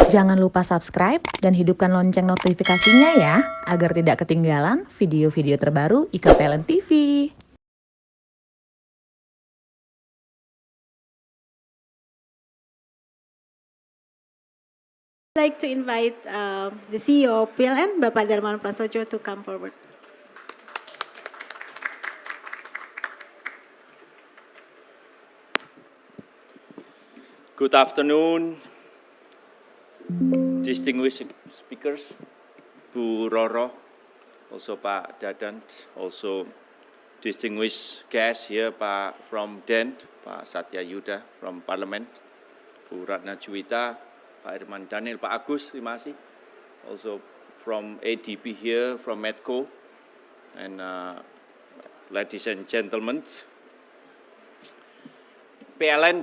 Jangan lupa subscribe dan hidupkan lonceng notifikasinya ya, agar tidak ketinggalan video-video terbaru IKPLN TV. I'd like to invite the CEO of PLN, Bapak Darmawan Prasodjo, to come forward. Good afternoon, distinguished speakers, Bu Roro, also Pak Dadan, also distinguished guests here from DENT, Pak Satya Yuda from Parliament, Bu Ratna Juwita, Pak Irman Daniel, Pak Agus, terima kasih. Also from ADP here, from Medco, and ladies and gentlemen, PLN,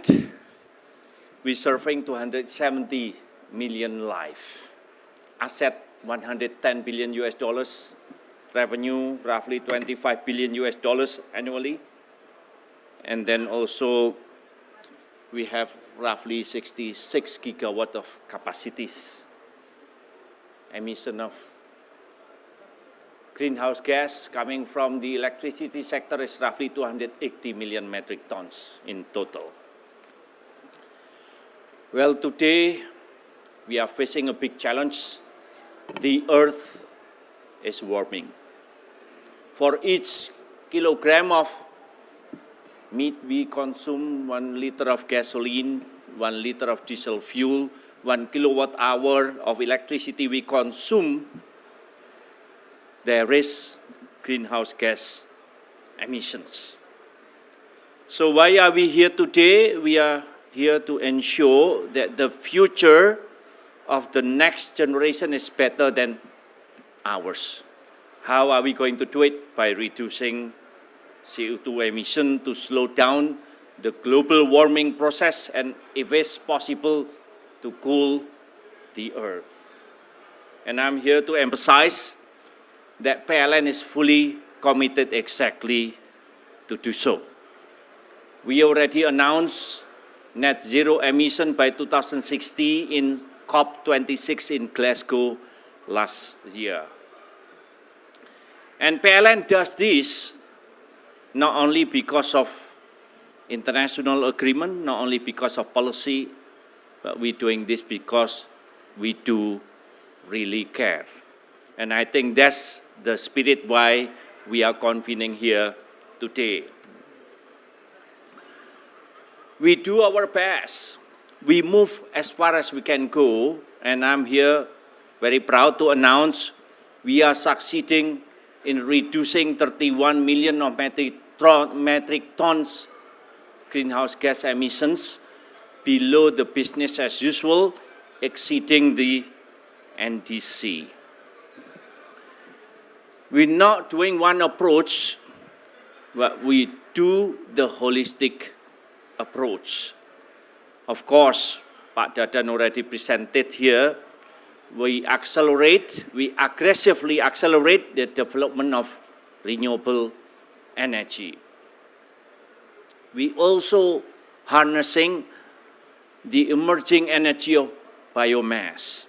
we serving 270 million life, asset 110 billion US dollars, revenue roughly 25 billion US dollars annually, and then also we have roughly 66 gigawatt of capacities. Emission of greenhouse gas coming from the electricity sector is roughly 280 million metric tons in total. Well, today we are facing a big challenge. The earth is warming. For each kilogram of meat we consume, 1 liter of gasoline, 1 liter of diesel fuel, 1 kilowatt hour of electricity we consume, there is greenhouse gas emissions. So why are we here today? We are here to ensure that the future of the next generation is better than ours. How are we going to do it? By reducing CO2 emission to slow down the global warming process and, if it's possible, to cool the earth. And I'm here to emphasize that PLN is fully committed exactly to do so. We already announced net zero emission by 2060 in COP26 in Glasgow last year. And PLN does this not only because of international agreement, not only because of policy, but we're doing this because we do really care. And I think that's the spirit why we are convening here today. We do our best. We move as far as we can go, and I'm here very proud to announce we are succeeding in reducing 31 million of metric tons greenhouse gas emissions below the business as usual, exceeding the NDC. We're not doing one approach, but we do the holistic approach. Of course, Pak Dadan already presented here, we aggressively accelerate the development of renewable energy. We also harnessing the emerging energy of biomass.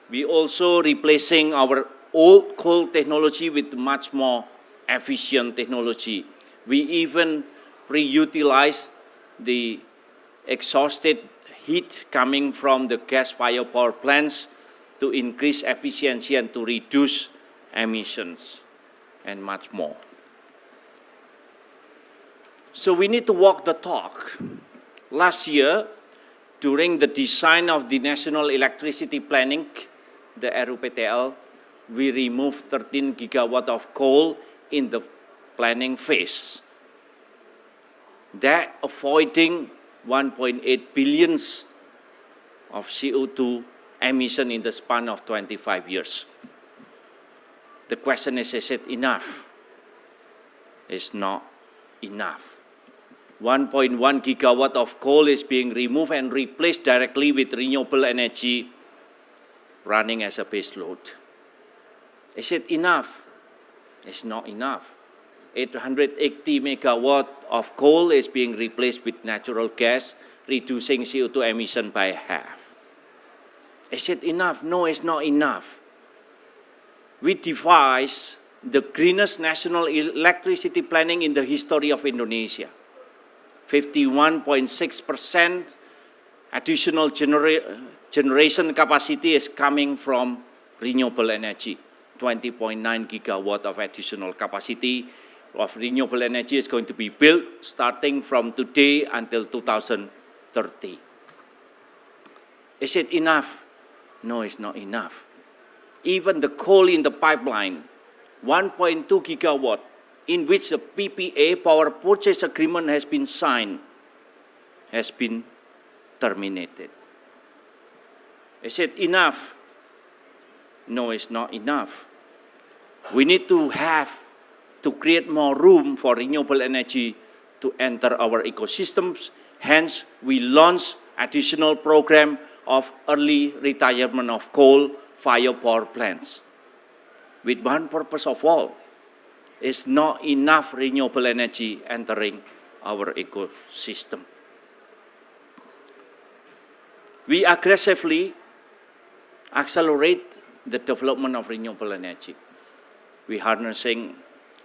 We also replacing our old coal technology with much more efficient technology. We even reutilize the exhausted heat coming from the gas-fired power plants to increase efficiency and to reduce emissions, and much more. So we need to walk the talk. Last year, during the design of the National Electricity Planning, the RUPTL, we removed 13 gigawatt of coal in the planning phase. That avoiding 1.8 billion of CO2 emission in the span of 25 years. The question is it enough? It's not enough. 1.1 gigawatt of coal is being removed and replaced directly with renewable energy running as a base load. Is it enough? It's not enough. 880 megawatt of coal is being replaced with natural gas, reducing CO2 emission by half. Is it enough? No, it's not enough. We devised the greenest national electricity planning in the history of Indonesia. 51.6% additional generation capacity is coming from renewable energy. 20.9 gigawatt of additional capacity of renewable energy is going to be built starting from today until 2030. Is it enough? No, it's not enough. Even the coal in the pipeline, 1.2 gigawatt, in which the PPA, power purchase agreement, has been signed, has been terminated. Is it enough? No, it's not enough. We need to create more room for renewable energy to enter our ecosystems. Hence, we launched additional program of early retirement of coal-fired power plants. With one purpose of all, is not enough renewable energy entering our ecosystem. We aggressively accelerate the development of renewable energy. We harnessing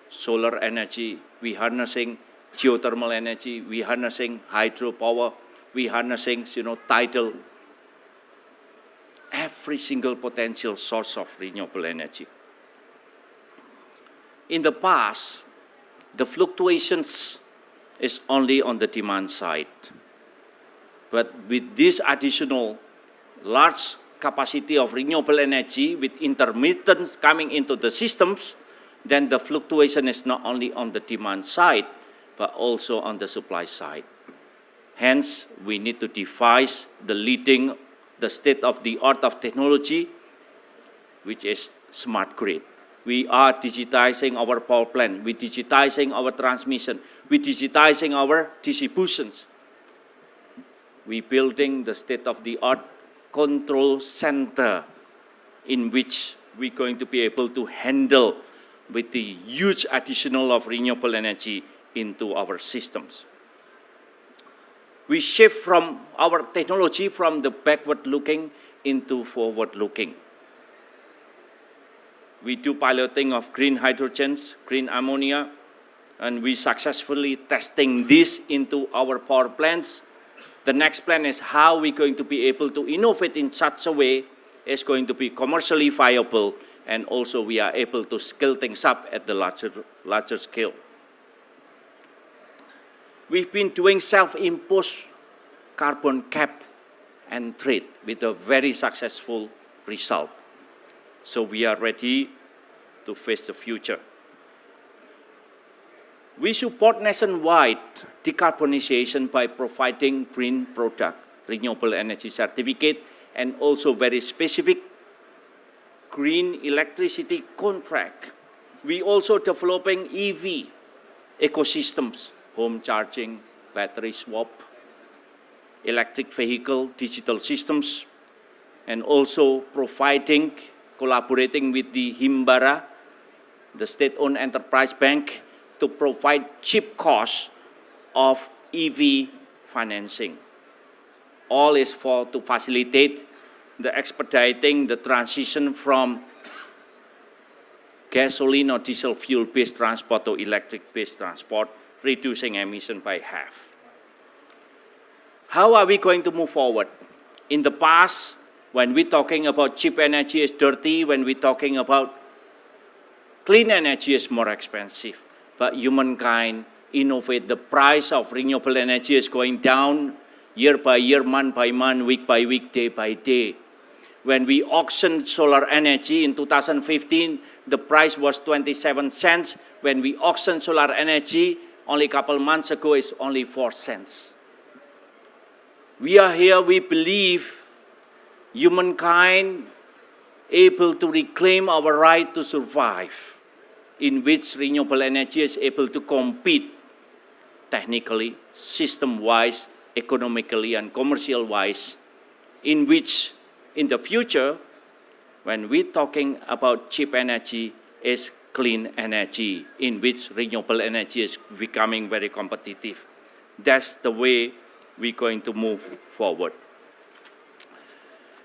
solar energy, we harnessing geothermal energy, we harnessing hydropower, we harnessing tidal, every single potential source of renewable energy. In the past, the fluctuations is only on the demand side. But with this additional large capacity of renewable energy with intermittence coming into the systems, then the fluctuation is not only on the demand side, but also on the supply side. Hence, we need to devise the state-of-the-art of technology, which is smart grid. We are digitizing our power plant, we're digitizing our transmission, we're digitizing our distributions. We're building the state-of-the-art control center in which we're going to be able to handle with the huge additional of renewable energy into our systems. We shift from our technology from the backward-looking into forward-looking. We do piloting of green hydrogens, green ammonia, and we successfully testing this into our power plants. The next plan is how we're going to be able to innovate in such a way it's going to be commercially viable, and also we are able to scale things up at the larger scale. We've been doing self-imposed carbon cap and trade with a very successful result. So we are ready to face the future. We support nationwide decarbonization by providing green product, renewable energy certificate, and also very specific green electricity contract. We also developing EV ecosystems, home charging, battery swap, electric vehicle, digital systems, and also collaborating with the Himbara, the state-owned enterprise bank, to provide cheap costs of EV financing. All is to facilitate the expediting the transition from gasoline or diesel fuel-based transport to electric-based transport, reducing emission by half. How are we going to move forward? In the past, when we're talking about cheap energy is dirty, when we're talking about clean energy is more expensive. But humankind innovate, the price of renewable energy is going down year by year, month by month, week by week, day by day. When we auctioned solar energy in 2015, the price was 27 cents. When we auctioned solar energy only a couple months ago, it's only 4 cents. We are here, we believe humankind able to reclaim our right to survive, in which renewable energy is able to compete technically, system-wise, economically, and commercial-wise, in which in the future, when we're talking about cheap energy, is clean energy, in which renewable energy is becoming very competitive. That's the way we're going to move forward.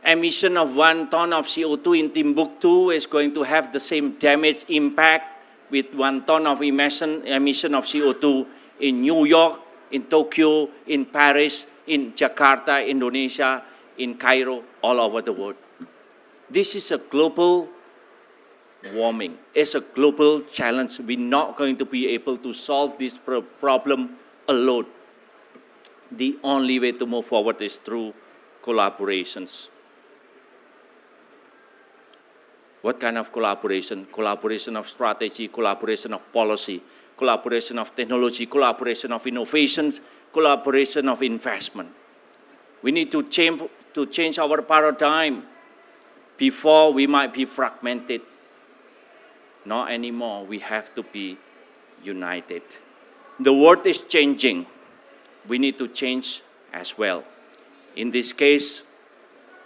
emission of 1 ton of CO2 in Timbuktu is going to have the same damage impact with 1 ton of emission of CO2 in New York, in Tokyo, in Paris, in Jakarta, Indonesia, in Cairo, all over the world. This is a global warming. It's a global challenge. We're not going to be able to solve this problem alone. The only way to move forward is through collaborations. What kind of collaboration? Collaboration of strategy, collaboration of policy, collaboration of technology, collaboration of innovations, collaboration of investment. We need to change our paradigm before we might be fragmented. Not anymore. We have to be united. The world is changing. We need to change as well. In this case,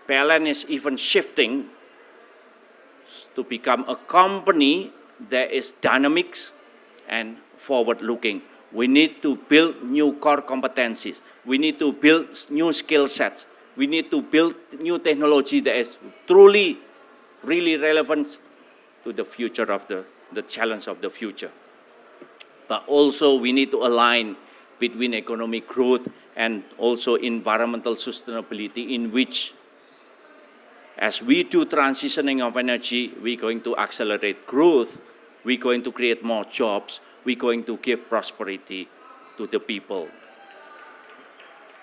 PLN is even shifting to become a company that is dynamic and forward-looking. We need to build new core competencies. We need to build new skill sets. We need to build new technology that is truly, really relevant to the future of the challenge of the future. But also we need to align between economic growth and also environmental sustainability, in which as we do transitioning of energy, we're going to accelerate growth, we're going to create more jobs, we're going to give prosperity to the people.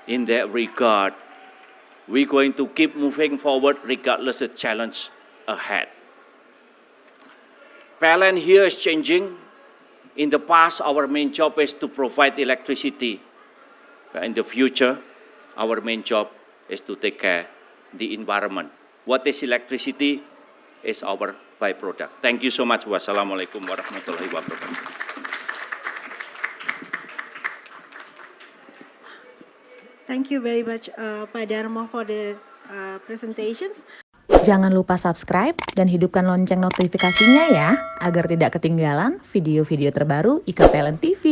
In that regard, we're going to keep moving forward regardless of the challenge ahead. PLN here is changing. In the past, our main job is to provide electricity. But in the future, our main job is to take care of the environment. What is electricity is our byproduct. Thank you so much. Wassalamualaikum warahmatullahi wabarakatuh. Thank you very much, Pak Darmo, for the presentations. Jangan lupa subscribe dan hidupkan lonceng notifikasinya ya, agar tidak ketinggalan video-video terbaru IKPLN TV.